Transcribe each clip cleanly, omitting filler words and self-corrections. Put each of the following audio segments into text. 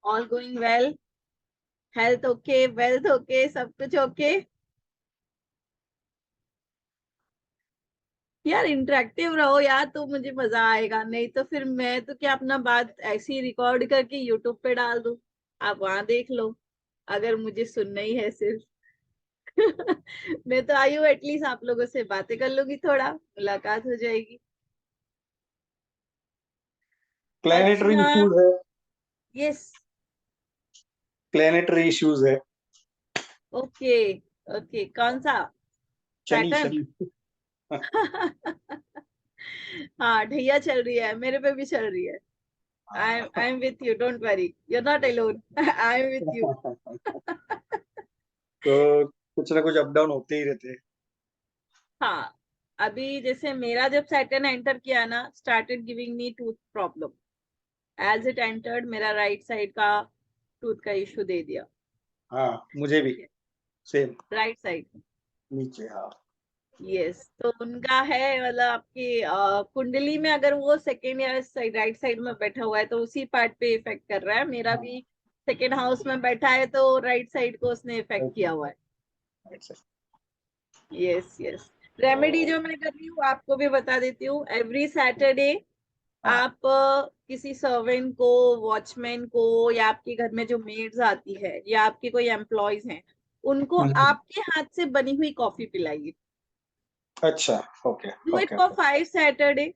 All going well, health okay, wealth okay, सब कुछ okay. यार इंटरेक्टिव रहो यार, तो मुझे मजा आएगा, नहीं तो फिर मैं तो क्या अपना बात ऐसी रिकॉर्ड करके यूट्यूब पे डाल दूं, आप वहां देख लो, अगर मुझे सुनना ही है सिर्फ। मैं तो आई हूँ एटलीस्ट आप लोगों से बातें कर लूंगी, थोड़ा मुलाकात हो जाएगी। प्लेनेटरी अच्छा। इश्यूज है। यस। प्लेनेटरी इश्यूज है। ओके। ओके, कौन सा? शनि सैटर्न। शनि। हाँ, ढैया चल रही है, मेरे पे भी चल रही है। I am with you, don't worry, you are not alone. I am with you. तो कुछ ना कुछ अप डाउन होते ही रहते हैं। हाँ, अभी जैसे मेरा जब सैटर्न एंटर किया ना, started giving me tooth problem. As it entered, मेरा राइट साइड का टूथ का इशू दे दिया। हाँ, मुझे भी सेम। Right side. नीचे, हाँ। यस, तो उनका है मतलब आपकी कुंडली में अगर वो सेकेंड या साइड राइट साइड में बैठा हुआ है तो उसी पार्ट पे इफेक्ट कर रहा है। मेरा हाँ, भी सेकेंड हाउस में बैठा है तो राइट साइड को उसने इफेक्ट राइट किया हुआ है। साइड। Yes yes. तो रेमेडी जो मैं कर रही हूँ आपको भी बता देती हूँ। एवरी सैटरडे हाँ। आप किसी सर्वेंट को, वॉचमैन को, या आपके घर में जो मेड्स आती है या आपके कोई एम्प्लॉयज हैं, उनको हम्म, आपके हाथ से बनी हुई कॉफी पिलाइए। अच्छा। Okay do it okay for okay. 5 Saturday.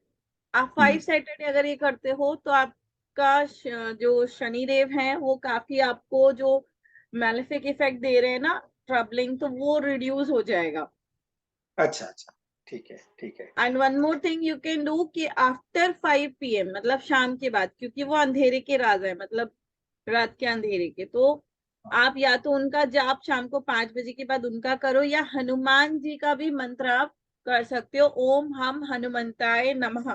आप 5 सैटरडे अगर ये करते हो तो आपका जो शनिदेव है वो काफी आपको जो मैलेफिक इफेक्ट दे रहे हैं ना, ट्रबलिंग, तो वो रिड्यूस हो जाएगा। अच्छा अच्छा। ठीक है ठीक है। And one more thing you can do कि आफ्टर 5 PM, मतलब शाम के बाद, क्योंकि वो अंधेरे के राजा है, मतलब रात के अंधेरे के, तो आप या तो उनका जाप शाम को 5 बजे के बाद उनका करो, या हनुमान जी का भी मंत्र आप कर सकते हो। ओम हम हनुमंताय नमः।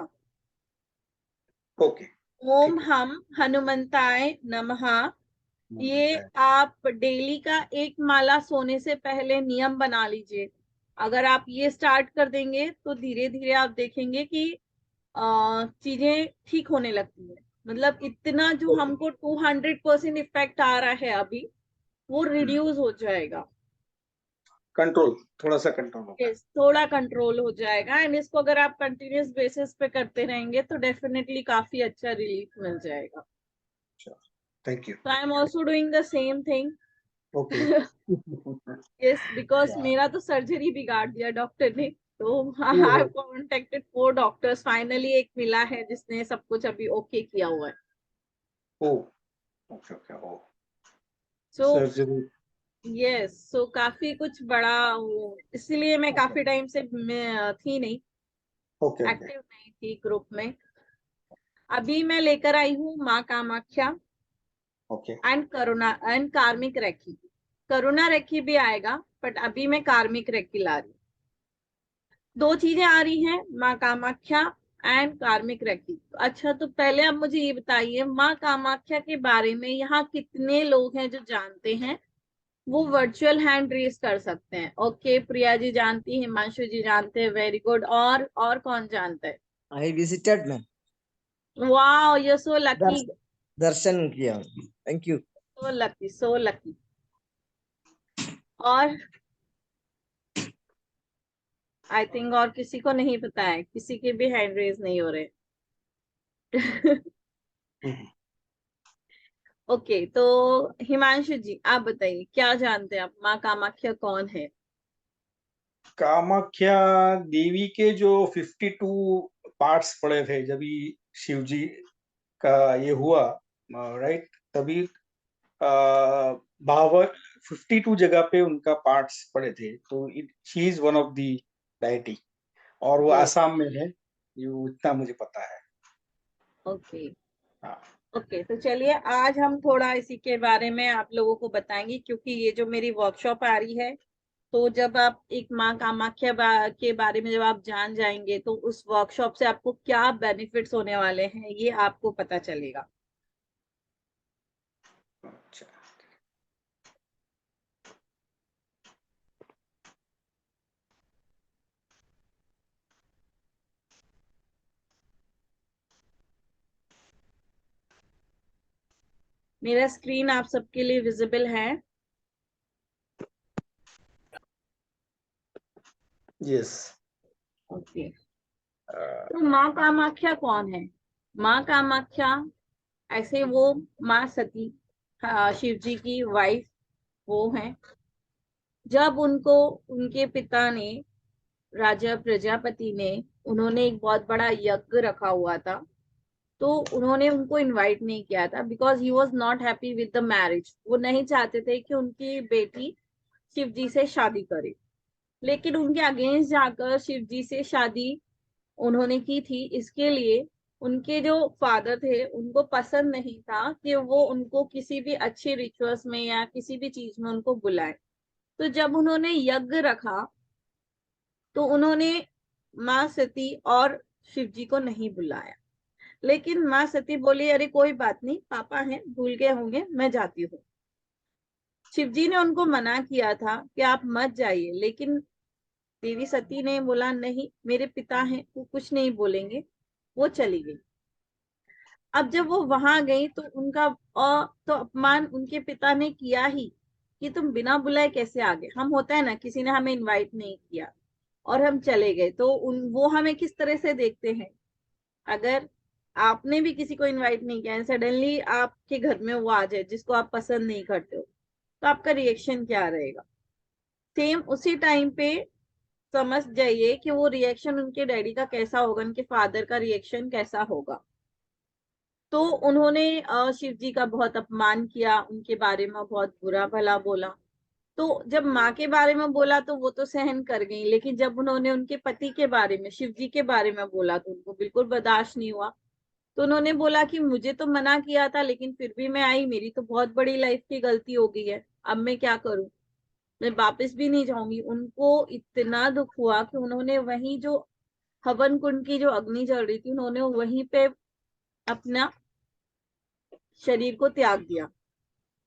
ओके। ओम ठीक है। हम हनुमंताय नमः। ये मनता है। आप डेली का एक माला सोने से पहले नियम बना लीजिए। अगर आप ये स्टार्ट कर देंगे तो धीरे धीरे आप देखेंगे कि चीजें ठीक होने लगती है। मतलब इतना जो ओके। हमको 200% इफेक्ट आ रहा है अभी, वो रिड्यूस हो जाएगा। कंट्रोल, थोड़ा सा कंट्रोल होगा। यस, थोड़ा कंट्रोल हो जाएगा। एंड इसको अगर आप कंटिन्यूस बेसिस पे करते रहेंगे तो डेफिनेटली काफी अच्छा रिलीफ मिल जाएगा। अच्छा, थैंक यू। तो I am also doing the same thing. Okay. Yes, because मेरा तो सर्जरी बिगाड़ दिया डॉक्टर ने। तो I have contacted 4 doctors, finally एक मिला है जिसने सब कुछ अभी ओके किया हुआ है। ओ, ओके ओके। ओ, सो सर्जरी। यस, सो काफी कुछ बड़ा वो, इसलिए मैं ओके काफी टाइम से मैं थी नहीं, ओके ओके एक्टिव नहीं थी ग्रुप में। अभी मैं लेकर आई हूँ माँ Kamakhya okay. And Karuna and कार्मिक रेखी। करुणा रेखी भी आएगा, बट अभी मैं कार्मिक रेखी ला रही हूँ। दो चीजें आ रही हैं, माँ कामाख्या एंड कार्मिक रेखी। अच्छा, तो पहले आप मुझे ये बताइए माँ कामाख्या के बारे में यहाँ कितने लोग हैं जो जानते हैं? वो वर्चुअल हैंड रेस कर सकते हैं। ओके, प्रिया जी जानती है, हिमांशु जी जानते हैं, वेरी गुड। और कौन जानता है? I visited ma'am. Wow, you so lucky. दर्श, दर्शन किया। Thank you. So lucky, so lucky. और आई थिंक और किसी को नहीं पता है, किसी के भी हैंड रेस नहीं हो रहे। हम्म। ओके, तो हिमांशु जी आप बताइए, क्या जानते हैं आप, माँ कामाख्या कौन है? कामाख्या देवी के जो 52 पार्ट्स पड़े थे जब ही शिव जी का ये हुआ, राइट, तभी 52 जगह पे उनका पार्ट्स पड़े थे, तो she is one of the deity. और वो ओ, आसाम में है, ये इतना मुझे पता है। ओके। हाँ। ओके, तो चलिए आज हम थोड़ा इसी के बारे में आप लोगों को बताएंगे, क्योंकि ये जो मेरी वर्कशॉप आ रही है, तो जब आप एक माँ कामाख्या के बारे में जब आप जान जाएंगे तो उस वर्कशॉप से आपको क्या बेनिफिट्स होने वाले हैं ये आपको पता चलेगा। अच्छा। मेरा स्क्रीन आप सबके लिए विजिबल है? यस। ओके। तो माँ कामाख्या कौन है? माँ कामाख्या ऐसे वो माँ सती, शिव जी की वाइफ वो है। जब उनको उनके पिता ने, राजा प्रजापति ने, उन्होंने एक बहुत बड़ा यज्ञ रखा हुआ था, तो उन्होंने उनको इनवाइट नहीं किया था because he was not happy with the marriage. वो नहीं चाहते थे कि उनकी बेटी शिव जी से शादी करे, लेकिन उनके अगेंस्ट जाकर शिव जी से शादी उन्होंने की थी। इसके लिए उनके जो फादर थे उनको पसंद नहीं था कि वो उनको किसी भी अच्छे रिचुअल्स में या किसी भी चीज में उनको बुलाए। तो जब उन्होंने यज्ञ रखा तो उन्होंने माँ सती और शिव जी को नहीं बुलाया। लेकिन माँ सती बोली, अरे कोई बात नहीं, पापा हैं, भूल गए होंगे, मैं जाती हूँ। शिव जी ने उनको मना किया था कि आप मत जाइए, लेकिन देवी सती ने बोला नहीं, मेरे पिता हैं, वो कुछ नहीं बोलेंगे। वो चली गई। अब जब वो वहां गई तो उनका तो अपमान उनके पिता ने किया ही कि तुम बिना बुलाए कैसे आ गए। हम होता है ना, किसी ने हमें इनवाइट नहीं किया और हम चले गए, तो वो हमें किस तरह से देखते हैं। अगर आपने भी किसी को इनवाइट नहीं किया, सडनली आपके घर में वो आ जाए जिसको आप पसंद नहीं करते हो, तो आपका रिएक्शन क्या रहेगा? सेम उसी टाइम पे समझ जाइए कि वो रिएक्शन उनके डैडी का कैसा होगा, उनके फादर का रिएक्शन कैसा होगा। तो उन्होंने शिव जी का बहुत अपमान किया, उनके बारे में बहुत बुरा भला बोला। तो जब माँ के बारे में बोला तो वो तो सहन कर गई, लेकिन जब उन्होंने उनके पति के बारे में, शिव जी के बारे में बोला तो उनको बिल्कुल बर्दाश्त नहीं हुआ। तो उन्होंने बोला कि मुझे तो मना किया था लेकिन फिर भी मैं आई, मेरी तो बहुत बड़ी लाइफ की गलती हो गई है, अब मैं क्या करूं, मैं वापस भी नहीं जाऊंगी। उनको इतना दुख हुआ कि उन्होंने वहीं जो हवन कुंड की जो अग्नि जल रही थी, उन्होंने वहीं पे अपना शरीर को त्याग दिया।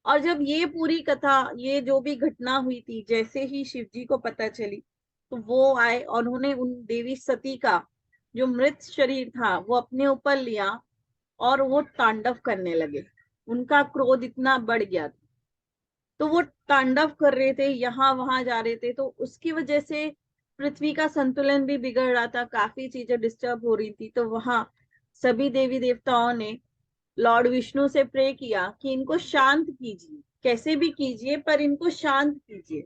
और जब ये पूरी कथा, ये जो भी घटना हुई थी, जैसे ही शिव जी को पता चली तो वो आए और उन्होंने उन देवी सती का जो मृत शरीर था वो अपने ऊपर लिया और वो तांडव करने लगे। उनका क्रोध इतना बढ़ गया था, तो वो तांडव कर रहे थे, यहाँ वहां जा रहे थे। तो उसकी वजह से पृथ्वी का संतुलन भी बिगड़ रहा था, काफी चीजें डिस्टर्ब हो रही थी। तो वहां सभी देवी देवताओं ने लॉर्ड विष्णु से प्रे किया कि इनको शांत कीजिए, कैसे भी कीजिए पर इनको शांत कीजिए।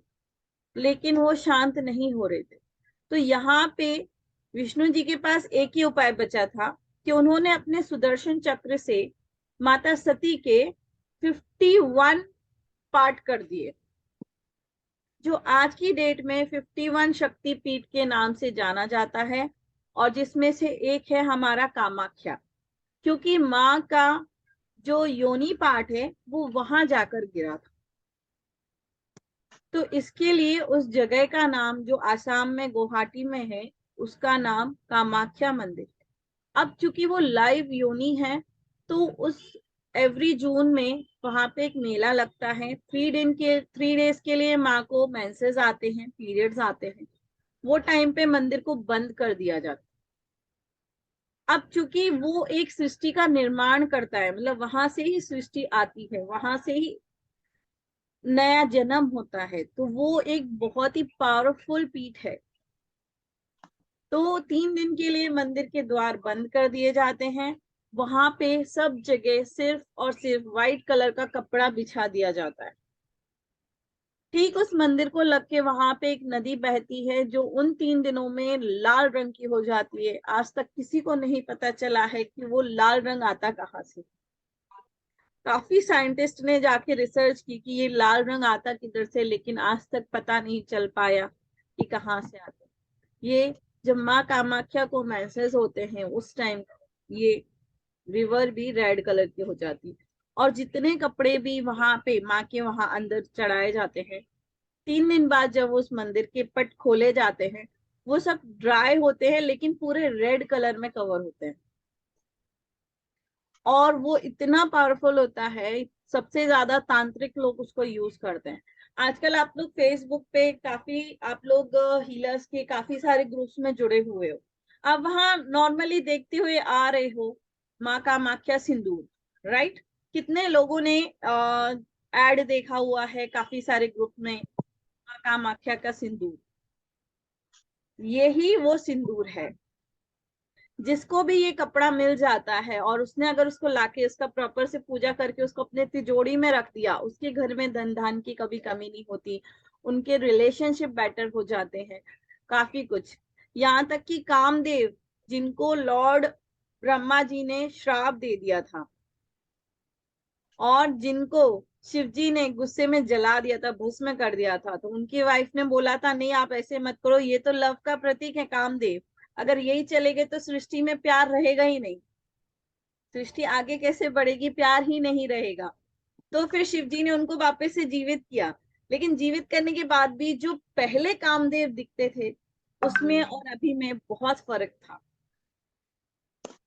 लेकिन वो शांत नहीं हो रहे थे। तो यहाँ पे विष्णु जी के पास एक ही उपाय बचा था कि उन्होंने अपने सुदर्शन चक्र से माता सती के 51 पार्ट कर दिए, जो आज की डेट में 51 शक्ति पीठ के नाम से जाना जाता है। और जिसमें से एक है हमारा कामाख्या, क्योंकि माँ का जो योनि पार्ट है वो वहां जाकर गिरा था। तो इसके लिए उस जगह का नाम, जो आसाम में गुवाहाटी में है, उसका नाम कामाख्या मंदिर है। अब चूंकि वो लाइव योनि है, तो उस एवरी जून में वहां पे एक मेला लगता है। 3 डेज के लिए माँ को मेंसेस आते हैं, पीरियड्स आते हैं। वो टाइम पे मंदिर को बंद कर दिया जाता है। अब चूंकि वो एक सृष्टि का निर्माण करता है, मतलब वहां से ही सृष्टि आती है, वहां से ही नया जन्म होता है, तो वो एक बहुत ही पावरफुल पीठ है। तो 3 दिन के लिए मंदिर के द्वार बंद कर दिए जाते हैं। वहां पे सब जगह सिर्फ और सिर्फ व्हाइट कलर का कपड़ा बिछा दिया जाता है। ठीक उस मंदिर को लग के वहां पे एक नदी बहती है, जो उन 3 दिनों में लाल रंग की हो जाती है। आज तक किसी को नहीं पता चला है कि वो लाल रंग आता कहाँ से। काफी साइंटिस्ट ने जाके रिसर्च की कि ये लाल रंग आता किधर से, लेकिन आज तक पता नहीं चल पाया कि कहाँ से आता। ये जब माँ कामाख्या को मेंसेस होते हैं उस टाइम ये रिवर भी रेड कलर की हो जाती है। और जितने कपड़े भी वहां पे माँ के वहां अंदर चढ़ाए जाते हैं, 3 दिन बाद जब उस मंदिर के पट खोले जाते हैं, वो सब ड्राई होते हैं लेकिन पूरे रेड कलर में कवर होते हैं। और वो इतना पावरफुल होता है, सबसे ज्यादा तांत्रिक लोग उसको यूज करते हैं। आजकल आप लोग फेसबुक पे काफी, आप लोग हीलर्स के काफी सारे ग्रुप्स में जुड़े हुए हो। अब वहां नॉर्मली देखते हुए आ रहे हो माँ कामाख्या सिंदूर, राइट? कितने लोगों ने एड देखा हुआ है काफी सारे ग्रुप में, माँ कामाख्या का सिंदूर, यही वो सिंदूर है। जिसको भी ये कपड़ा मिल जाता है और उसने अगर उसको लाके उसका प्रॉपर से पूजा करके उसको अपने तिजोरी में रख दिया, उसके घर में धन धान की कभी कमी नहीं होती, उनके रिलेशनशिप बेटर हो जाते हैं, काफी कुछ। यहाँ तक कि कामदेव, जिनको लॉर्ड ब्रह्मा जी ने श्राप दे दिया था और जिनको शिव जी ने गुस्से में जला दिया था, भस्म कर दिया था, तो उनकी वाइफ ने बोला था नहीं आप ऐसे मत करो, ये तो लव का प्रतीक है कामदेव, अगर यही चलेगे तो सृष्टि में प्यार रहेगा ही नहीं, सृष्टि आगे कैसे बढ़ेगी, प्यार ही नहीं रहेगा। तो फिर शिव जी ने उनको वापस से जीवित किया, लेकिन जीवित करने के बाद भी जो पहले कामदेव दिखते थे उसमें और अभी में बहुत फर्क था,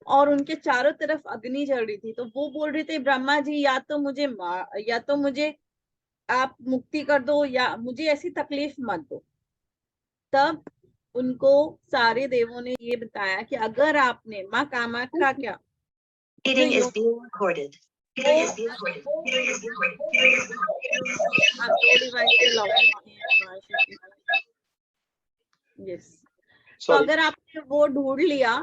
और उनके चारों तरफ अग्नि जल रही थी। तो वो बोल रहे थे ब्रह्मा जी या तो मुझे आप मुक्ति कर दो या मुझे ऐसी तकलीफ मत दो। तब उनको सारे देवों ने ये बताया कि अगर आपने माँ कामाख्या क्या Meeting is being recorded. Meeting is being recorded. Meeting is being recorded. आप दो डिवाइस पे लॉग यस, तो Sorry. अगर आपने वो ढूंढ लिया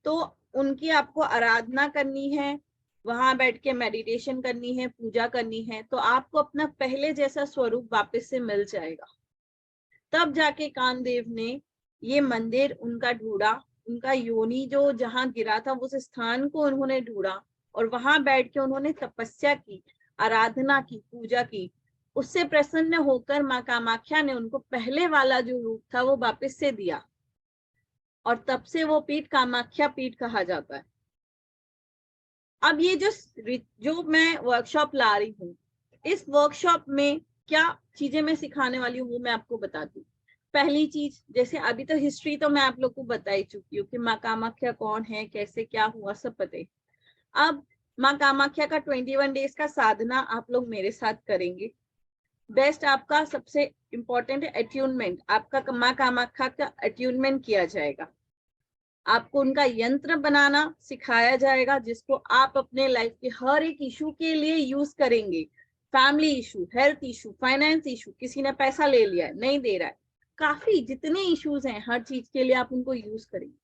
तो उनकी आपको आराधना करनी है, वहां बैठ के मेडिटेशन करनी है, पूजा करनी है, तो आपको अपना पहले जैसा स्वरूप वापस से मिल जाएगा। तब जाके कामदेव ने ये मंदिर उनका ढूंढा, उनका योनि जो जहां गिरा था उस स्थान को उन्होंने ढूंढा और वहां बैठ के उन्होंने तपस्या की, आराधना की, पूजा की। उससे प्रसन्न होकर माँ कामाख्या ने उनको पहले वाला जो रूप था वो वापस से दिया और तब से वो पीठ कामाख्या पीठ कहा जाता है। अब ये जो मैं वर्कशॉप ला रही हूँ, इस वर्कशॉप में क्या चीजें मैं सिखाने वाली हूँ वो मैं आपको बताती हूँ। पहली चीज, जैसे अभी तो हिस्ट्री तो मैं आप लोग को बता ही चुकी हूँ कि माँ कामाख्या कौन है, कैसे क्या हुआ, सब पता है। अब माँ कामाख्या का 21 डेज का साधना आप लोग मेरे साथ करेंगे। बेस्ट आपका सबसे इम्पोर्टेंट है अट्यूनमेंट, आपका माँ कामाख्या का अट्यूनमेंट किया जाएगा। आपको उनका यंत्र बनाना सिखाया जाएगा जिसको आप अपने लाइफ के हर एक इशू के लिए यूज करेंगे। Family issue, health issue, finance issue, किसी ने पैसा ले लिया नहीं दे रहा है, काफी जितने इश्यूज हैं हर चीज के लिए आप उनको यूज करेंगे।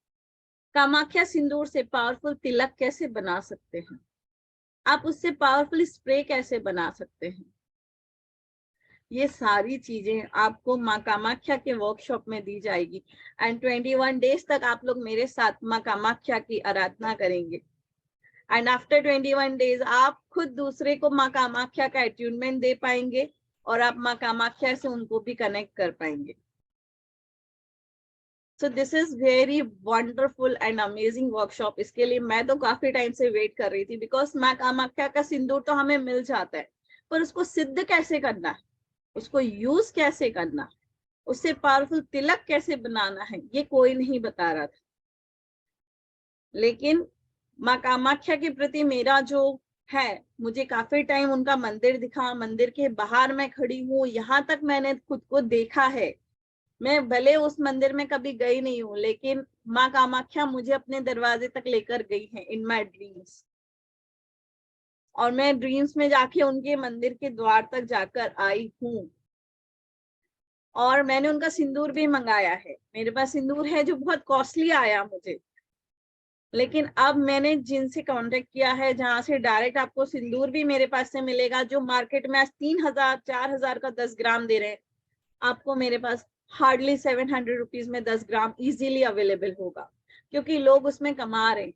कामाख्या सिंदूर से पावरफुल तिलक कैसे बना सकते हैं, आप उससे पावरफुल स्प्रे कैसे बना सकते हैं, ये सारी चीजें आपको माँ कामाख्या के वर्कशॉप में दी जाएगी। एंड 21 डेज तक आप लोग मेरे साथ माँ कामाख्या की आराधना करेंगे। एंड आफ्टर 21 डेज आप खुद दूसरे को माँ कामाख्या का अट्यूनमेंट दे पाएंगे और आप माँ कामाख्या से उनको भी कनेक्ट कर पाएंगे। So this is very wonderful and amazing workshop. इसके लिए मैं तो काफी टाइम से वेट कर रही थी, बिकॉज माँ कामाख्या का सिंदूर तो हमें मिल जाता है, पर उसको सिद्ध कैसे करना है, उसको यूज कैसे करना, उससे पावरफुल तिलक कैसे बनाना है, ये कोई नहीं बता रहा था। लेकिन माँ कामाख्या के प्रति मेरा जो है, मुझे काफी टाइम उनका मंदिर दिखा, मंदिर के बाहर मैं खड़ी हूँ, यहाँ तक मैंने खुद को देखा है। मैं भले उस मंदिर में कभी गई नहीं हूँ, लेकिन माँ कामाख्या मुझे अपने दरवाजे तक लेकर गई है इन माई ड्रीम्स, और मैं ड्रीम्स में जाके उनके मंदिर के द्वार तक जाकर आई हूँ। और मैंने उनका सिंदूर भी मंगाया है, मेरे पास सिंदूर है जो बहुत कॉस्टली आया मुझे, लेकिन अब मैंने जिनसे कांटेक्ट किया है, जहां से डायरेक्ट आपको सिंदूर भी मेरे पास से मिलेगा, जो मार्केट में आज 3000 4000 का 10 ग्राम दे रहे हैं, आपको मेरे पास हार्डली 700 रुपीज में 10 ग्राम इजीली अवेलेबल होगा, क्योंकि लोग उसमें कमा रहे हैं।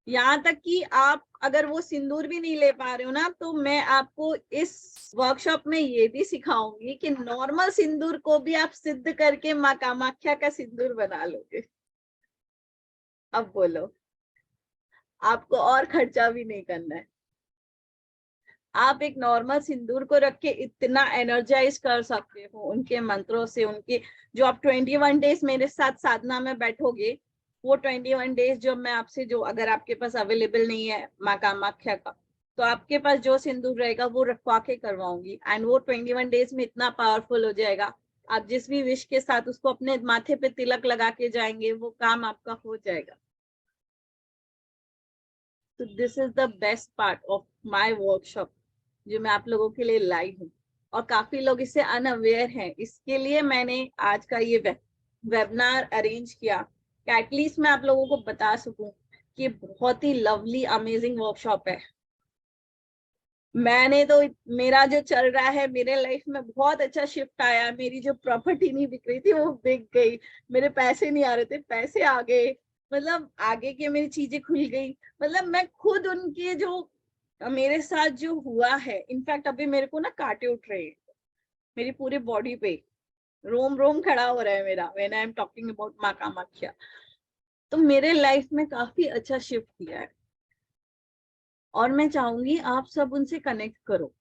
यहाँ तक कि आप अगर वो सिंदूर भी नहीं ले पा रहे हो ना, तो मैं आपको इस वर्कशॉप में ये भी सिखाऊंगी कि नॉर्मल सिंदूर को भी आप सिद्ध करके माँ कामाख्या का सिंदूर बना लोगे। अब बोलो, आपको और खर्चा भी नहीं करना है, आप एक नॉर्मल सिंदूर को रख के इतना एनर्जाइज कर सकते हो उनके मंत्रों से। उनके जो आप 21 डेज मेरे साथ साधना में बैठोगे, वो 21 डेज जो मैं आपसे, जो अगर आपके पास अवेलेबल नहीं है माँ कामाख्या का, तो आपके पास जो सिंदूर रहेगा वो रखवा के करवाऊंगी। एंड वो 21 डेज में इतना पावरफुल हो जाएगा, आप जिस भी विश के साथ उसको अपने माथे पे तिलक लगा के जाएंगे, वो काम आपका हो जाएगा। तो this is the best part of my workshop जो मैं आप लोगों के लिए लाई हूँ, और काफी लोग इससे अनअवेयर हैं। इसके लिए मैंने आज का ये वेबिनार अरेंज किया कि एटलीस्ट मैं आप लोगों को बता सकूं कि बहुत ही लवली अमेजिंग वर्कशॉप है। मैंने तो, मेरा जो चल रहा है, मेरे लाइफ में बहुत अच्छा शिफ्ट आया। मेरी जो प्रॉपर्टी नहीं बिक रही थी वो बिक गई, मेरे पैसे नहीं आ रहे थे, पैसे आ गए, मतलब आगे की मेरी चीजें खुल गई। मतलब मैं खुद उनके जो मेरे साथ जो हुआ है, इनफैक्ट अभी मेरे को ना कांटे उठ रहे हैं मेरी पूरी बॉडी पे, रोम रोम खड़ा हो रहा है मेरा when I am talking about माँ कामाख्या। तो मेरे लाइफ में काफी अच्छा शिफ्ट किया है, और मैं चाहूंगी आप सब उनसे कनेक्ट करो,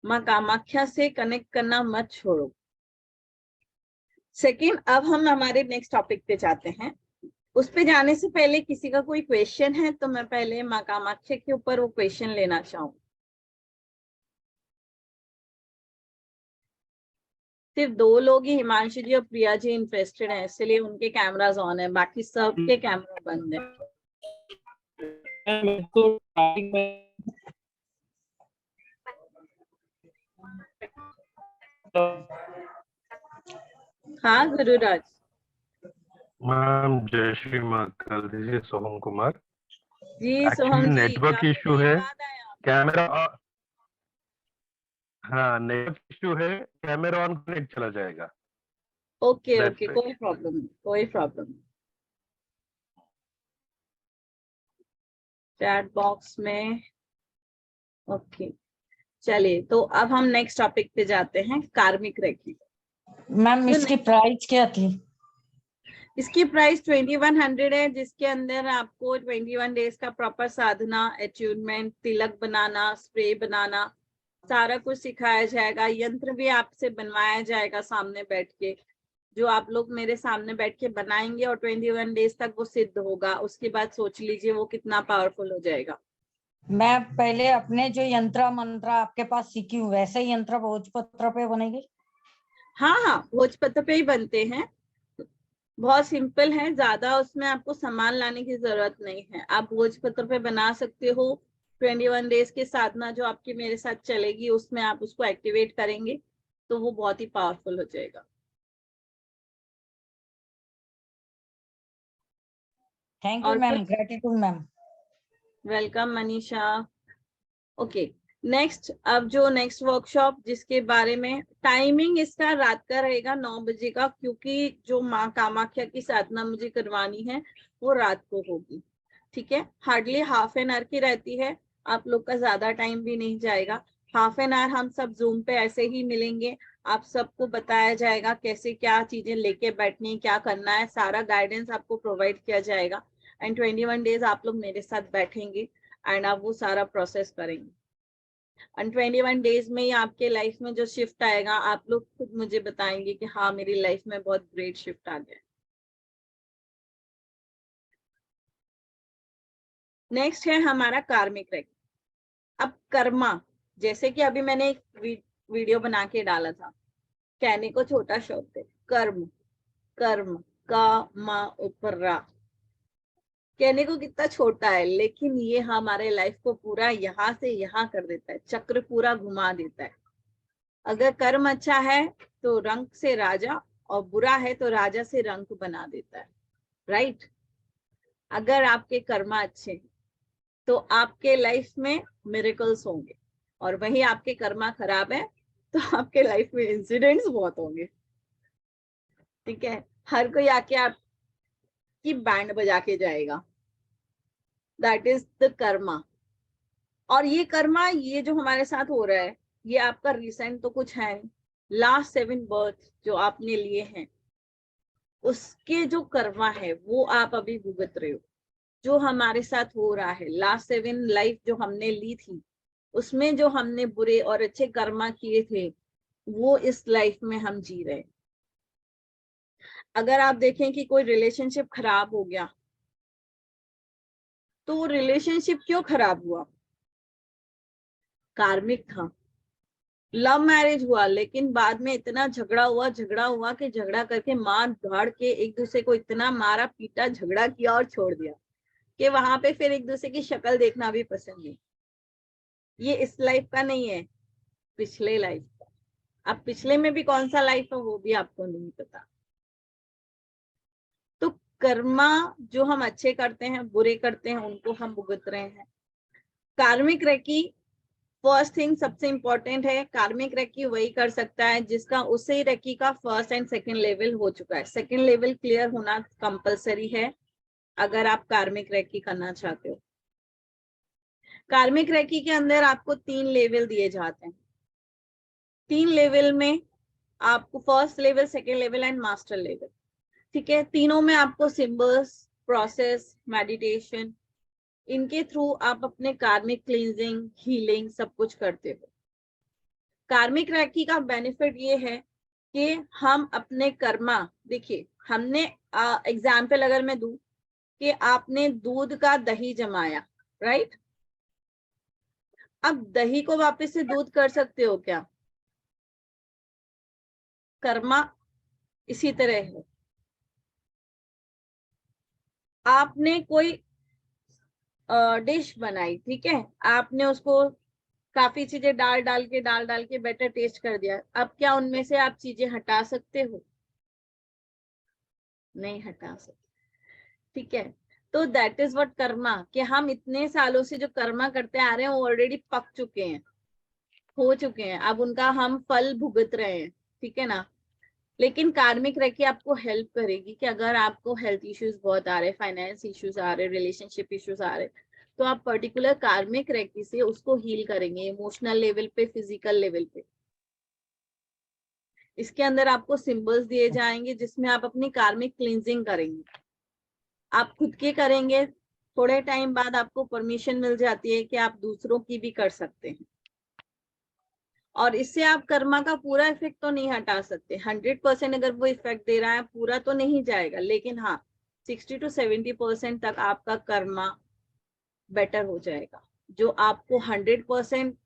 माँ कामाख्या से कनेक्ट करना मत छोड़ो। सेकंड, अब हम हमारे नेक्स्ट टॉपिक पे जाते हैं। उस पे जाने से पहले किसी का कोई क्वेश्चन है तो मैं पहले माँ कामाख्या के ऊपर वो क्वेश्चन लेना चाहूँ। सिर्फ 2 लोग ही, हिमांशु जी और प्रिया जी, इंटरेस्टेड हैं, इसलिए उनके कैमरास ऑन है, बाकी सबके कैमरा बंद है। हाँ गुरुराज मैम जय श्री महाकाल। This is Soham Kumar. जी। सोहम एक्चुअली जी, नेटवर्क काफी इशू देर है, बाद आए आप। कैमरा हाँ नेटवर्क इशू है, कैमरा ऑन कनेक्ट चला जाएगा। Okay That's okay, right. कोई प्रॉब्लम नहीं, कोई प्रॉब्लम नहीं। चैट बॉक्स में ओके, चलिए तो अब हम नेक्स्ट टॉपिक पे जाते हैं, कार्मिक रेखी। मैम तो इसकी प्राइस क्या थी? इसकी प्राइस 2100 है, जिसके अंदर आपको 21 डेज का प्रॉपर साधना, अट्यूनमेंट, तिलक बनाना, स्प्रे बनाना, सारा कुछ सिखाया जाएगा। यंत्र भी आपसे बनवाया जाएगा सामने बैठ के, जो आप लोग मेरे सामने बैठ के बनाएंगे और 21 डेज तक वो सिद्ध होगा। उसके बाद सोच लीजिए वो कितना पावरफुल हो जाएगा। मैं पहले अपने जो यंत्र मंत्र आपके पास सीखी हूँ वैसे यंत्र भोजपत्र पे बनेगी? हाँ हाँ, भोजपत्र पे ही बनते हैं, बहुत सिंपल है, ज्यादा उसमें आपको सामान लाने की जरूरत नहीं है। आप भोजपत्र पे बना सकते हो। 21 डेज की साधना जो आपकी मेरे साथ चलेगी, उसमें आप उसको एक्टिवेट करेंगे तो वो बहुत ही पावरफुल हो जाएगा। थैंक यू और मैम, कुछ? Gratitude ma'am. Welcome Manisha. Okay, next, अब जो नेक्स्ट वर्कशॉप जिसके बारे में, टाइमिंग इसका रात का रहेगा 9 बजे का, क्योंकि जो माँ कामाख्या की साधना मुझे करवानी है वो रात को होगी। ठीक है, हार्डली हाफ एन आवर की रहती है, आप लोग का ज्यादा टाइम भी नहीं जाएगा। हाफ एन आवर हम सब जूम पे ऐसे ही मिलेंगे, आप सबको बताया जाएगा कैसे क्या चीजें लेके बैठनी है, क्या करना है, सारा गाइडेंस आपको प्रोवाइड किया जाएगा। एंड 21 डेज आप लोग मेरे साथ बैठेंगे एंड आप वो सारा प्रोसेस करेंगे। एंड 21 डेज में ही आपके लाइफ में जो शिफ्ट आएगा, आप लोग खुद मुझे बताएंगे कि हाँ मेरी लाइफ में बहुत ग्रेट शिफ्ट आ गया। नेक्स्ट है हमारा कार्मिक रेखा। अब कर्मा, जैसे कि अभी मैंने एक वीडियो बना के डाला था, कहने को छोटा शब्द है कर्म, कर्म का मा ऊपर रा, कहने को कितना छोटा है, लेकिन ये हमारे लाइफ को पूरा यहाँ से यहाँ कर देता है, चक्र पूरा घुमा देता है। अगर कर्म अच्छा है तो रंक से राजा, और बुरा है तो राजा से रंक बना देता है, राइट। अगर आपके कर्म अच्छे हैं तो आपके लाइफ में मिरेकल्स होंगे, और वही आपके कर्म खराब है तो आपके लाइफ में इंसिडेंट्स बहुत होंगे। ठीक है, हर कोई आके आपकी बैंड बजा के जाएगा, दैट इज द कर्मा। और ये कर्मा, ये जो हमारे साथ हो रहा है, ये आपका रिसेंट तो कुछ है नहीं, लास्ट 7 बर्थ जो आपने लिए हैं उसके जो कर्मा है वो आप अभी भुगत रहे हो। जो हमारे साथ हो रहा है, लास्ट 7 लाइफ जो हमने ली थी, उसमें जो हमने बुरे और अच्छे कर्मा किए थे वो इस लाइफ में हम जी रहे हैं। अगर आप देखें कि कोई रिलेशनशिप खराब हो गया, तो वो रिलेशनशिप क्यों खराब हुआ? कार्मिक था। लव मैरिज हुआ, लेकिन बाद में इतना झगड़ा हुआ कि झगड़ा करके मार धाड़ के एक दूसरे को इतना मारा पीटा, झगड़ा किया और छोड़ दिया। कि वहां पे फिर एक दूसरे की शक्ल देखना भी पसंद नहीं। ये इस लाइफ का नहीं है, पिछले लाइफ का। अब पिछले में भी कौन सा लाइफ है वो भी आपको नहीं पता। तो कर्मा जो हम अच्छे करते हैं, बुरे करते हैं, उनको हम भुगत रहे हैं। कार्मिक रेकी फर्स्ट थिंग सबसे इंपॉर्टेंट है। कार्मिक रेकी वही कर सकता है जिसका उसे रेकी का फर्स्ट एंड सेकंड लेवल हो चुका है। सेकंड लेवल क्लियर होना कंपलसरी है अगर आप कार्मिक रेकी करना चाहते हो। कार्मिक रेकी के अंदर आपको 3 लेवल दिए जाते हैं। 3 लेवल में आपको first level, second level and master level, ठीक है। तीनों में आपको सिंबल्स, प्रोसेस, मेडिटेशन, इनके थ्रू आप अपने कार्मिक क्लींजिंग, हीलिंग सब कुछ करते हो। कार्मिक रेकी का बेनिफिट ये है कि हम अपने कर्मा, देखिए हमने एग्जाम्पल अगर मैं दूं कि आपने दूध का दही जमाया, राइट। अब दही को वापस से दूध कर सकते हो क्या? कर्मा इसी तरह है। आपने कोई डिश बनाई, ठीक है, आपने उसको काफी चीजें डाल डाल के बेटर टेस्ट कर दिया। अब क्या उनमें से आप चीजें हटा सकते हो? नहीं हटा सकते, ठीक है। तो दैट इज व्हाट कर्मा, कि हम इतने सालों से जो कर्मा करते आ रहे हैं वो ऑलरेडी पक चुके हैं, हो चुके हैं, अब उनका हम फल भुगत रहे हैं, ठीक है ना। लेकिन कार्मिक रेकी आपको हेल्प करेगी कि अगर आपको हेल्थ इश्यूज बहुत आ रहे, फाइनेंस इश्यूज आ रहे, रिलेशनशिप इश्यूज आ रहे, तो आप पर्टिकुलर कार्मिक रेकी से उसको हील करेंगे, इमोशनल लेवल पे, फिजिकल लेवल पे। इसके अंदर आपको सिंबल्स दिए जाएंगे जिसमें आप अपनी कार्मिक क्लींजिंग करेंगे। आप खुद के करेंगे, थोड़े टाइम बाद आपको परमिशन मिल जाती है कि आप दूसरों की भी कर सकते हैं। और इससे आप कर्मा का पूरा इफेक्ट तो नहीं हटा सकते, 100% अगर वो इफेक्ट दे रहा है पूरा तो नहीं जाएगा, लेकिन हाँ 60 to 70% तक आपका कर्मा बेटर हो जाएगा। जो आपको 100%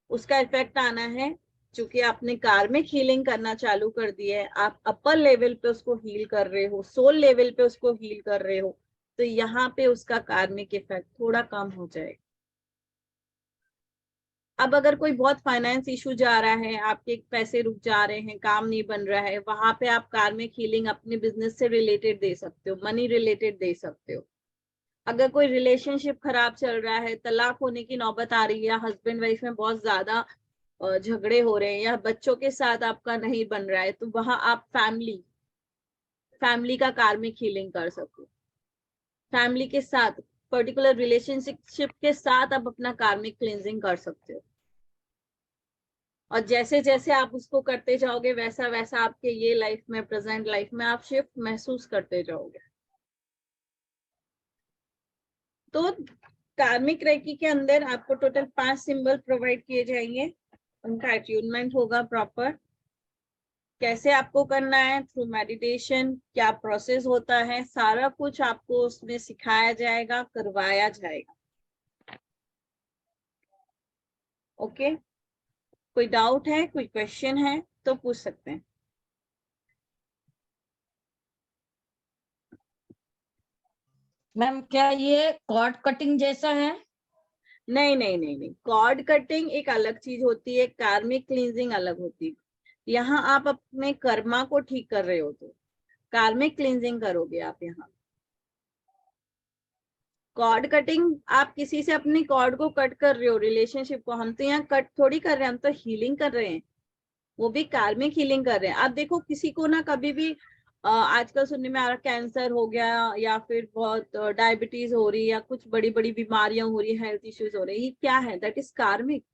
उसका इफेक्ट आना है, चूंकि आपने कार्मिक हीलिंग करना चालू कर दी है, आप अपर लेवल पे उसको हील कर रहे हो, सोल लेवल पे उसको हील कर रहे हो, तो यहाँ पे उसका कार्मिक इफेक्ट थोड़ा कम हो जाएगा। अब अगर कोई बहुत फाइनेंस इशू जा रहा है, आपके पैसे रुक जा रहे हैं, काम नहीं बन रहा है, वहां पे आप कार्मिक हीलिंग अपने बिजनेस से रिलेटेड दे सकते हो, मनी रिलेटेड दे सकते हो। अगर कोई रिलेशनशिप खराब चल रहा है, तलाक होने की नौबत आ रही है, या हस्बैंड वाइफ में बहुत ज्यादा झगड़े हो रहे हैं, या बच्चों के साथ आपका नहीं बन रहा है, तो वहां आप फैमिली का कार्मिक हीलिंग कर सको। फैमिली के साथ, पर्टिकुलर रिलेशनशिप के साथ आप अपना कार्मिक क्लींजिंग कर सकते हो। और जैसे जैसे आप उसको करते जाओगे वैसा वैसा आपके ये लाइफ में, प्रेजेंट लाइफ में आप शिफ्ट महसूस करते जाओगे। तो कार्मिक रेकी के अंदर आपको टोटल 5 सिंबल प्रोवाइड किए जाएंगे, उनका अट्यूनमेंट होगा प्रॉपर। कैसे आपको करना है, थ्रू मेडिटेशन, क्या प्रोसेस होता है, सारा कुछ आपको उसमें सिखाया जाएगा, करवाया जाएगा। ओके, कोई डाउट है, कोई क्वेश्चन है तो पूछ सकते हैं। मैम क्या ये कॉर्ड कटिंग जैसा है? नहीं नहीं नहीं नहीं, कॉर्ड कटिंग एक अलग चीज होती है, कार्मिक क्लींजिंग अलग होती है। यहाँ आप अपने कर्मा को ठीक कर रहे हो, तो कार्मिक क्लींजिंग करोगे आप। यहाँ कॉर्ड कटिंग, आप किसी से अपनी कॉर्ड को कट कर रहे हो, रिलेशनशिप को। हम तो यहाँ कट थोड़ी कर रहे हैं, हम तो हीलिंग कर रहे हैं, वो भी कार्मिक हीलिंग कर रहे हैं। आप देखो किसी को ना कभी भी आजकल सुनने में आ रहा, कैंसर हो गया या फिर बहुत डायबिटीज हो रही है, या कुछ बड़ी बड़ी बीमारियां हो रही है, हेल्थ इश्यूज हो रहे हैं, ये क्या है? दैट इज कार्मिक।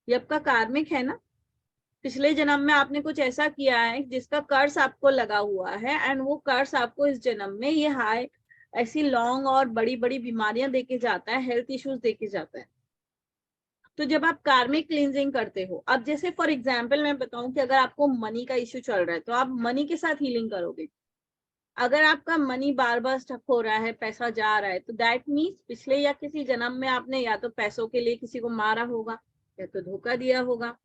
ये आपका कार्मिक है ना। पिछले जन्म में आपने कुछ ऐसा किया है जिसका कर्ज आपको लगा हुआ है, एंड वो कर्ज आपको इस जन्म में ये हाई ऐसी लॉन्ग और बड़ी बड़ी बीमारियां देके जाता है, हेल्थ इश्यूज देके जाता है। तो जब आप कार्मिक क्लींजिंग करते हो, अब जैसे फॉर एग्जांपल मैं बताऊं कि अगर आपको मनी का इश्यू चल रहा है तो आप मनी के साथ हीलिंग करोगे। अगर आपका मनी बार बार स्टक हो रहा है, पैसा जा रहा है, तो दैट मीन्स पिछले या किसी जन्म में आपने या तो पैसों के लिए किसी को मारा होगा, या तो धोखा दिया होगा।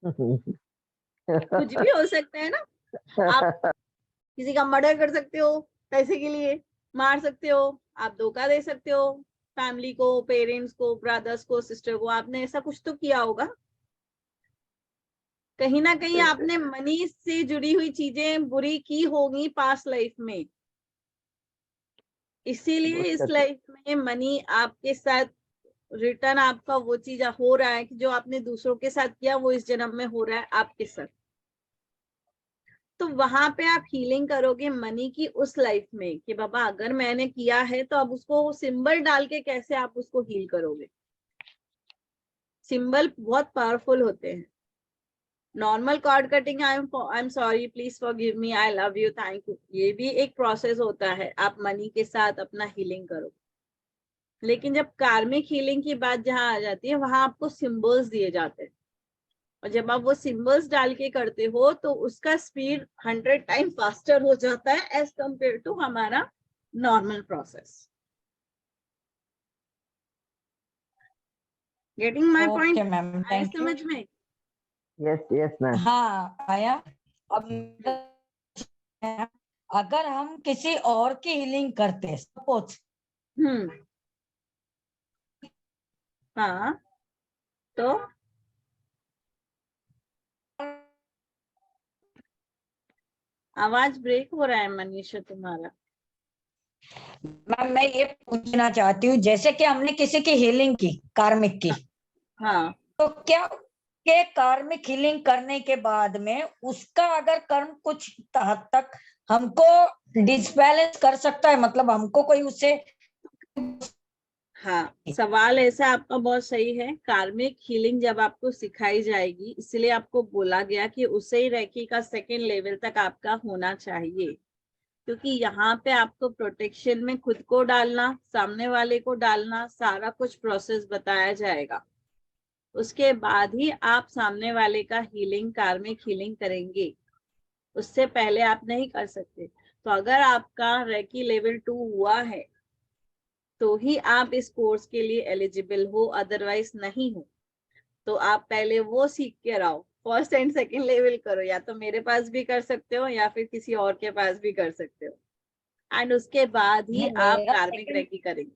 कुछ भी हो सकता है ना। आप किसी का मर्डर कर सकते हो पैसे के लिए, मार सकते हो, आप धोखा दे सकते हो फैमिली को, पेरेंट्स को, ब्रदर्स को, सिस्टर को। आपने ऐसा कुछ तो किया होगा, कहीं ना कहीं आपने मनी से जुड़ी हुई चीजें बुरी की होगी पास्ट लाइफ में, इसीलिए इस लाइफ में मनी आपके साथ रिटर्न आपका वो चीज हो रहा है कि जो आपने दूसरों के साथ किया वो इस जन्म में हो रहा है आपके साथ। तो वहां पे आप हीलिंग करोगे मनी की उस लाइफ में कि बाबा अगर मैंने किया है तो अब उसको सिंबल डाल के कैसे आप उसको हील करोगे। सिंबल बहुत पावरफुल होते हैं। Normal cord cutting, I am sorry, please forgive me, I love you, thank you, ये भी एक प्रोसेस होता है, आप मनी के साथ अपना हीलिंग करो। लेकिन जब कार्मिक हीलिंग की बात जहां आ जाती है वहां आपको सिंबल्स दिए जाते हैं, और जब आप वो सिंबल्स डाल के करते हो तो उसका स्पीड 100 टाइम फास्टर हो जाता है एज कंपेयर टू हमारा normal process. Getting my point? Okay ma'am, thank you. समझ में? Yes, ma'am. हाँ आया। अब अगर हम किसी और की हीलिंग करते हैं, सपोज हाँ, तो आवाज ब्रेक हो रहा है मनीषा तुम्हारा। मैम मैं ये पूछना चाहती हूँ, जैसे कि हमने किसी की हीलिंग की, कार्मिक की, हाँ, तो क्या के कार्मिक हीलिंग करने के बाद में उसका अगर कर्म कुछ हद तक हमको डिसबैलेंस कर सकता है, मतलब हमको कोई उससे। हाँ, सवाल ऐसा आपका बहुत सही है। कार्मिक हीलिंग जब आपको सिखाई जाएगी, इसलिए आपको बोला गया कि उसे ही रेकी का सेकेंड लेवल तक आपका होना चाहिए, क्योंकि यहाँ पे आपको प्रोटेक्शन में खुद को डालना, सामने वाले को डालना, सारा कुछ प्रोसेस बताया जाएगा। उसके बाद ही आप सामने वाले का हीलिंग, कार्मिक हीलिंग करेंगे, उससे पहले आप नहीं कर सकते। तो अगर आपका रेकी लेवल 2 हुआ है तो ही आप इस कोर्स के लिए एलिजिबल हो, अदरवाइज नहीं हो। तो आप पहले वो सीख के रहो, फर्स्ट एंड सेकंड लेवल करो, या तो मेरे पास भी कर सकते हो या फिर किसी और के पास भी कर सकते हो, एंड उसके बाद ही आप मेरा कार्मिक रेकी करेंगे।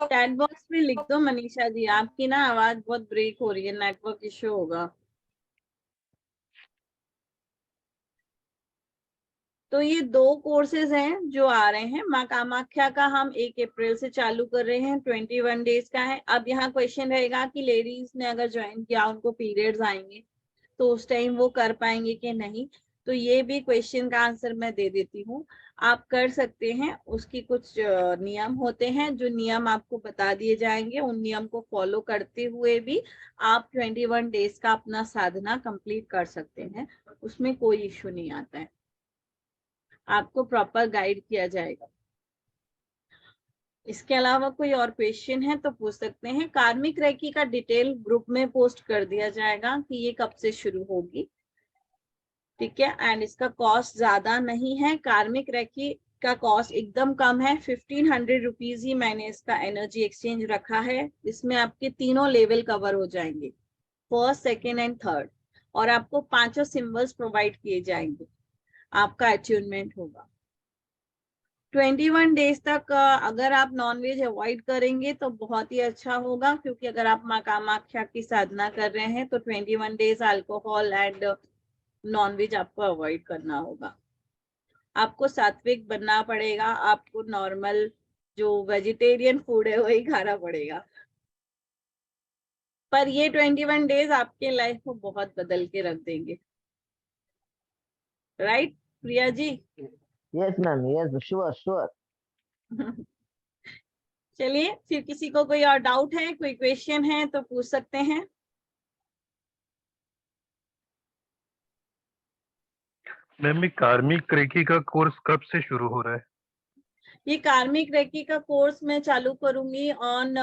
चैट बॉक्स में लिख दो मनीषा जी, आपकी ना आवाज बहुत ब्रेक हो रही है, नेटवर्क इश्यू होगा। तो ये 2 कोर्सेज हैं जो आ रहे हैं। माँ कामाख्या का हम 1 अप्रैल से चालू कर रहे हैं, 21 डेज का है। अब यहाँ क्वेश्चन रहेगा कि लेडीज ने अगर ज्वाइन किया, उनको पीरियड्स आएंगे तो उस टाइम वो कर पाएंगे कि नहीं। तो ये भी क्वेश्चन का आंसर मैं दे देती हूँ, आप कर सकते हैं। उसकी कुछ नियम होते हैं, जो नियम आपको बता दिए जाएंगे, उन नियम को फॉलो करते हुए भी आप 21 डेज का अपना साधना कंप्लीट कर सकते हैं, उसमें कोई इश्यू नहीं आता है, आपको प्रॉपर गाइड किया जाएगा। इसके अलावा कोई और क्वेश्चन है तो पूछ सकते हैं। कार्मिक रेकी का डिटेल ग्रुप में पोस्ट कर दिया जाएगा कि ये कब से शुरू होगी, ठीक है। एंड इसका कॉस्ट ज्यादा नहीं है, कार्मिक रेकी का कॉस्ट एकदम कम है, 1500 रुपीज ही मैंने इसका एनर्जी एक्सचेंज रखा है। इसमें आपके तीनों लेवल कवर हो जाएंगे, फर्स्ट, सेकेंड एंड थर्ड, और आपको 5 सिंबल्स प्रोवाइड किए जाएंगे, आपका अट्यूनमेंट होगा। 21 डेज तक अगर आप नॉनवेज अवॉइड करेंगे तो बहुत ही अच्छा होगा, क्योंकि अगर आप माँ कामाख्या की साधना कर रहे हैं तो 21 डेज अल्कोहल एंड नॉनवेज आपको अवॉइड करना होगा। आपको सात्विक बनना पड़ेगा, आपको नॉर्मल जो वेजिटेरियन फूड है वही खाना पड़ेगा। पर ये 21 डेज आपके लाइफ को बहुत बदल के रख देंगे, right Priya ji? Yes, ma'am. Yes, sure. चलिए, फिर किसी को कोई और डाउट है, कोई क्वेश्चन है तो पूछ सकते हैं। मैम ये कार्मिक रेकी का कोर्स कब से शुरू हो रहा है? ये कार्मिक रेकी का कोर्स मैं चालू करूंगी ऑन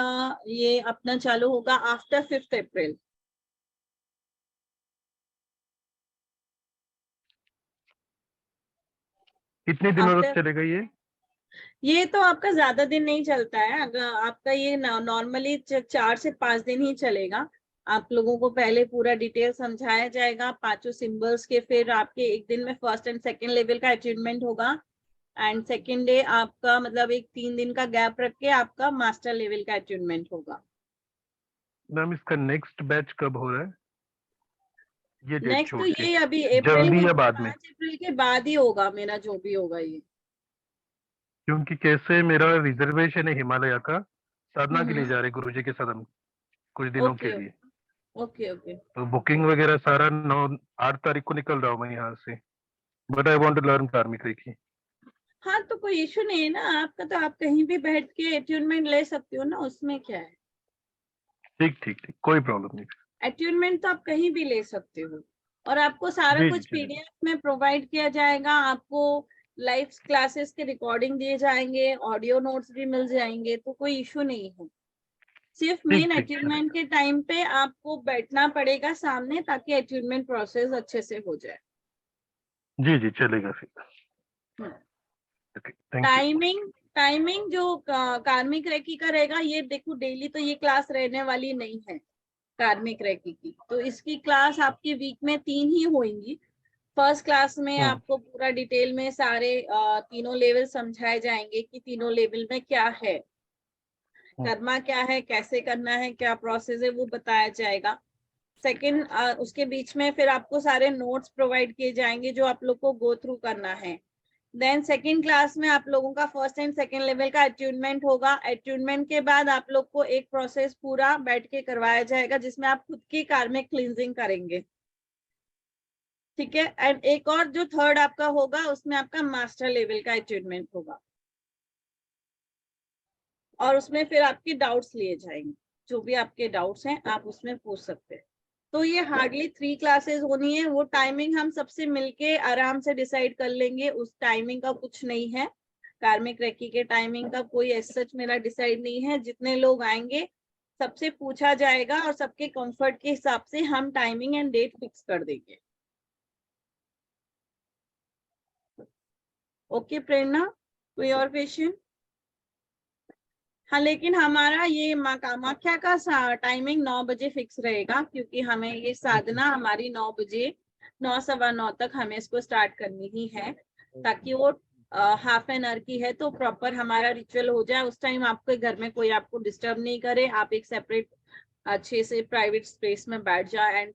ये अपना चालू होगा आफ्टर 5 अप्रैल। कितने दिनों तक आफ्टर, चलेगा ये? ये तो आपका ज्यादा दिन नहीं चलता है, अगर आपका ये नॉर्मली 4 से 5 दिन ही चलेगा। आप लोगों को पहले पूरा डिटेल समझाया जाएगा 5 सिंबल्स के, फिर आपके एक दिन में फर्स्ट एंड सेकंड लेवल का अचीवमेंट होगा, एंड सेकंड डे आपका मतलब एक 3 दिन का गैप रख के आपका मास्टर लेवल का अचीवमेंट होगा। मैम इसका नेक्स्ट बैच कब हो रहा है? ये डेट नेक्स्ट तो छोड़ के ये अभी अप्रैल जल्दी में, या बाद में? 5 अप्रैल के बाद ही होगा मेरा जो भी होगा ये। क्योंकि कैसे मेरा रिजर्वेशन है हिमालय का, साधना के लिए हम्म, जा रहे गुरुजी के साथ हम कुछ दिनों ओके के लिए। Okay okay. तो बुकिंग वगैरह सारा 8 तारीख को निकल रहा हूँ मैं यहाँ से, but I want to learn karmic reiki. हाँ तो कोई इशू नहीं है ना आपका, तो आप कहीं भी बैठ के अट्यूनमेंट ले सकते हो ना, उसमें क्या है। ठीक ठीक ठीक, कोई प्रॉब्लम नहीं। अट्यूनमेंट तो आप कहीं भी ले सकते हो, और आपको सारा जी जी कुछ चलेगा। पीडीएफ में प्रोवाइड किया जाएगा। आपको लाइव क्लासेस के रिकॉर्डिंग दिए जाएंगे, ऑडियो नोट्स भी मिल जाएंगे, तो कोई इशू नहीं है। सिर्फ ठीक मेन ठीक अट्यूनमेंट चलेगा। के टाइम पे आपको बैठना पड़ेगा सामने, ताकि अट्यूनमेंट प्रोसेस अच्छे से हो जाए। जी जी चलेगा फिर। Okay thank you. टाइमिंग जो कार्मिक रेकी का रहेगा, ये देखो डेली तो ये क्लास रहने वाली नहीं है कार्मिक रेकी की, तो इसकी क्लास आपकी वीक में 3 ही होंगी। फर्स्ट क्लास में आपको पूरा डिटेल में सारे तीनों लेवल समझाए जाएंगे कि तीनों लेवल में क्या है, कर्मा क्या है, कैसे करना है, क्या प्रोसेस है, वो बताया जाएगा। सेकंड उसके बीच में फिर आपको सारे नोट्स प्रोवाइड किए जाएंगे जो आप लोग को गो थ्रू करना है। देन सेकंड क्लास में आप लोगों का फर्स्ट एंड सेकंड लेवल का अट्यूनमेंट होगा। अट्यूनमेंट के बाद आप लोग को एक प्रोसेस पूरा बैठ के करवाया जाएगा जिसमें आप खुद की कार्मिक क्लींजिंग करेंगे, ठीक है। एंड एक और जो थर्ड आपका होगा उसमें आपका मास्टर लेवल का अट्यूनमेंट होगा, और उसमें फिर आपके डाउट्स लिए जाएंगे, जो भी आपके डाउट्स हैं आप उसमें पूछ सकते हैं। तो ये हार्डली 3 क्लासेस होनी है। वो टाइमिंग हम सबसे मिलके आराम से डिसाइड कर लेंगे, उस टाइमिंग का कुछ नहीं है। कार्मिक रेकी के टाइमिंग का कोई एज सच मेरा डिसाइड नहीं है। जितने लोग आएंगे सबसे पूछा जाएगा और सबके कंफर्ट के हिसाब से हम टाइमिंग एंड डेट फिक्स कर देंगे। ओके प्रेरणा, कोई और क्वेश्चन? हाँ, लेकिन हमारा ये माँ कामाख्या का टाइमिंग 9 बजे फिक्स रहेगा, क्योंकि हमें ये साधना हमारी 9 बजे 9 सवा 9 तक हमें इसको स्टार्ट करनी ही है, ताकि वो हाफ एन आवर की है तो प्रॉपर हमारा रिचुअल हो जाए। उस टाइम आपके घर में कोई आपको डिस्टर्ब नहीं करे, आप एक सेपरेट अच्छे से प्राइवेट स्पेस में बैठ जाए, एंड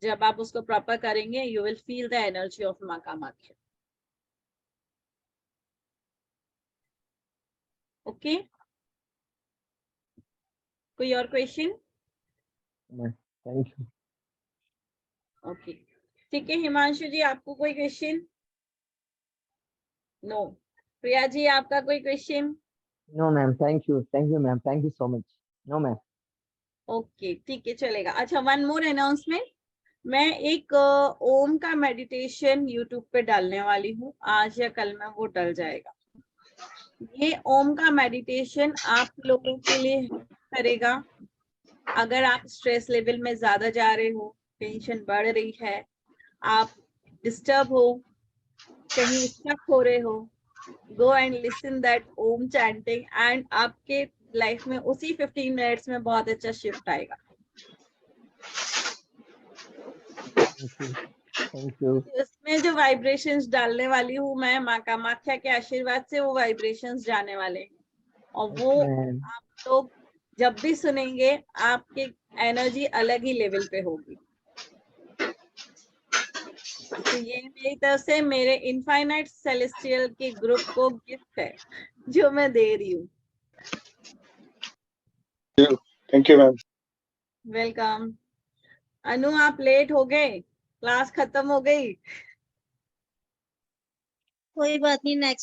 जब आप उसको प्रॉपर करेंगे you will feel the energy of माँ कामाख्या। ओके, कोई और क्वेश्चन? Thank you. ओके ठीक है। हिमांशु जी आपको कोई क्वेश्चन? नो। प्रिया जी आपका कोई question? No ma'am, thank you ma'am, thank you so much. No ma'am. Okay ठीक है चलेगा। अच्छा, वन मोर अनाउंसमेंट, मैं एक ओम का मेडिटेशन यूट्यूब पे डालने वाली हूँ, आज या कल में वो डल जाएगा। ये ओम का मेडिटेशन आप लोगों के लिए करेगा अगर आप स्ट्रेस लेवल में ज्यादा जा रहे हो, टेंशन बढ़ रही है, आप डिस्टर्ब हो, कहीं स्टक हो रहे हो, go and listen that Om chanting, and आपके लाइफ में उसी 15 मिनट्स में बहुत अच्छा शिफ्ट आएगा। Thank you. उसमें जो वाइब्रेशंस डालने वाली हूँ मैं, माँ कामाख्या के आशीर्वाद से वो वाइब्रेशंस जाने वाले हैं, और वो मैम आप लोग जब भी सुनेंगे आपकी एनर्जी अलग ही लेवल पे होगी। तो ये मेरी तरफ से मेरे इनफाइनाइट सेलेस्टियल के ग्रुप को गिफ्ट है जो मैं दे रही हूँ। Thank you ma'am. वेलकम। अनु आप लेट हो गए, क्लास खत्म हो गई। कोई बात नहीं, नेक्स्ट